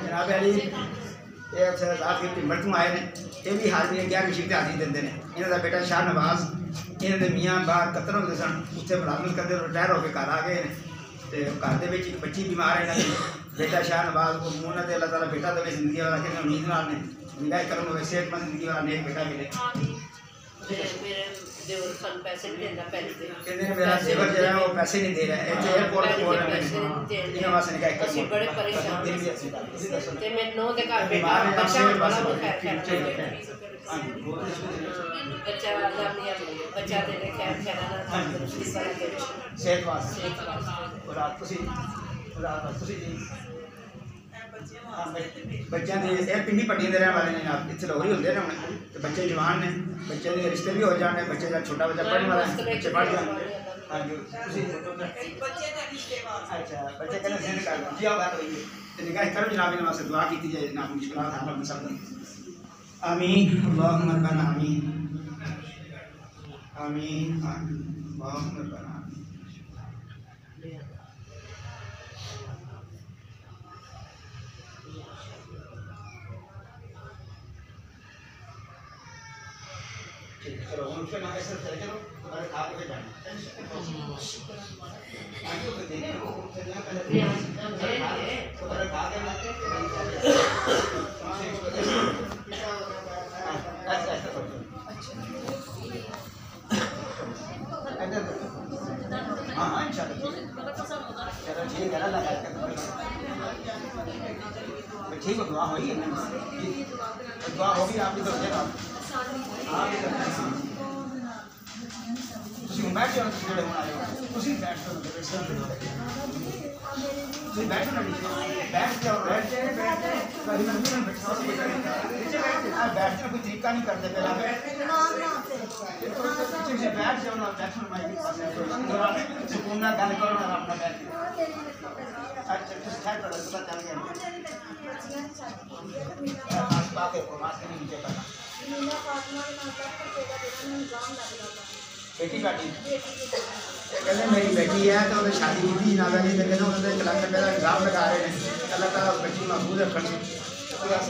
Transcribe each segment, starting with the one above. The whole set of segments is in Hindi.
जनाब अली ये सरदार की मरतू आए ने ये भी हाजिरी 11वीं शिफ्ट हाजिरी देंगे ने इन्हों का बेटा शाह नवाज इन्होंने मियाँ बाहर कतर होंगे सन उत्थे मुलाजमत करते रिटायर होकर घर आ गए तो घर के एक बच्ची बीमार है इन्होंने बेटा शाह नवाज को मुँह ने अल्लाह ताला बेटा दे जिंदगी वाला कि उम्मीद नाल ने निगाह करम होवे सेहतमंद जिंदगी वाला नेक बेटा मिले। मेरे देवर सन पैसे नहीं देना पहले कहते हैं मेरा देवर जो है वो पैसे नहीं दे रहा है एयरपोर्ट बोल रहे हैं इन्होंने वास्ते निगाह करम असि बड़े परेशान ते मैं नो दे घर बेटा बच्चा बड़ा खैर बच्चा वाला नहीं बच्चा दे खैर खैर ना सेहत वास्ते और आप तुसी जी बच्चों के यह पिंडी पट्टियां के रहने वाले ने आप इतने लोग ही होंगे ने तो बच्चे जवान ने बच्चे के रिश्ते भी हो जाने बच्चे का छोटा बच्चा पढ़ने वाला है बच्चे पढ़ जाए। हाँ जी अच्छा बच्चे कहने सेंड कर जी आओ बात होगी तो निगाह करो जनाब इन वास्ते दुआ की जाए ना मुश्किल हल हो सकती। आमीन अल्लाहुम्मा रब्बना आमीन आमीन अल्लाहुम्मा रब्बना चलो उनके ना ऐसे चले चलो तुम्हारे खा के जाना आगे तो देने वो चलना पहले तुम्हारे खा के लाते ऐसा ऐसा करो हाँ हाँ इंशाल्लाह चलो ठीक है अल्लाह करके ठीक है दुआ हुई है दुआ होगी आपकी तो जगह ਤੁਸੀਂ ਬੈਠ ਜਾਓ ਤੁਸੀਂ ਜਿਹੜੇ ਹੁਣ ਆਏ ਹੋ ਤੁਸੀਂ ਬੈਠ ਜਾਓ ਤੁਸੀਂ ਬੈਠੋ ਨਾ ਬੈਠ ਜਾਓ ਕਦੀ ਨਾ ਕੋਈ ਬੈਠੋ नीचे बैठ जाओ कोई तरीका नहीं करते पहला पीछे बैठ जाओ ना बैठो ना माइक पास सुकून ना गल करो ना अपना बैठ अच्छा तुम खैर करो पता चल गया पास पाके को मास्क नहीं नीचे करना बेटी कहते मेरी बेटी है तो उन्हें शादी की ना तो कहते उन्होंने 1 लाख रुपये का इल्जाम लगा रहे हैं अल्लाह ताला उस बेटी महफूज रखने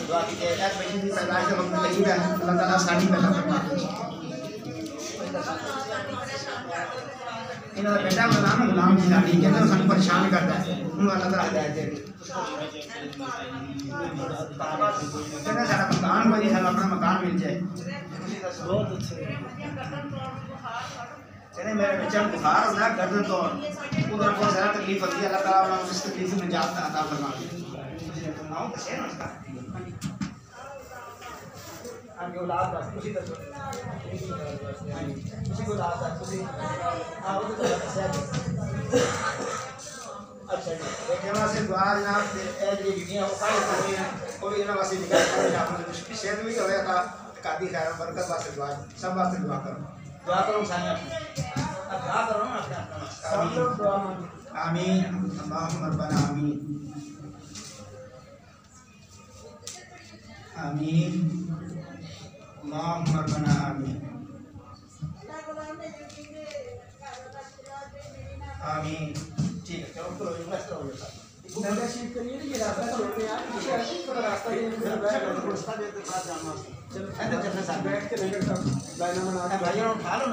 दुआ की जाए एक बेटी की पैदाइश का वक्त करीब है अल्लाह ताला आसानी पैदा फरमा इन्होंने बेटा का नाम गुलाम जिलानी कहते हैं सानू परेशान करता है उन्होंने अल्लाह ताला हिदायत दे कहते सारा मकान कोई नहीं सानू अपना मकान मिल जाए बहुत अच्छे कहते मेरे बच्चे को बुखार होता है गर्दन तो उधर बहुत ज़्यादा तकलीफ होती है अल्लाह ताला उस तकलीफ से निजात अता फरमा आगे औलाद का खुशी दसो खुशी को औलाद का खुशी हां वो तो अच्छा जी देखने वास्ते दुआ जनाब ए जी वीडियो हो सारी करनी है कोई इना वास्ते निकाल कर आपने मुश्किल सेहत भी होया था कादी खैर बरकत वास्ते दुआ सब वास्ते दुआ करो सानिया अब दुआ करो ना अपने सब लोग दुआ आमीन अल्लाहुम्मा रब्बना आमीन आमीन अल्लाहुम्मा रब्बना आमीन आमीन ठीक है चलो करो रास्ता हो गया नंबर शीट करिए ये रास्ता तो होते यार थोड़ा रास्ता ये रास्ता देते बाद जाना चलो अंदर चलना साथ बैठ के नहीं करता भाई ना भाइयों उठा लो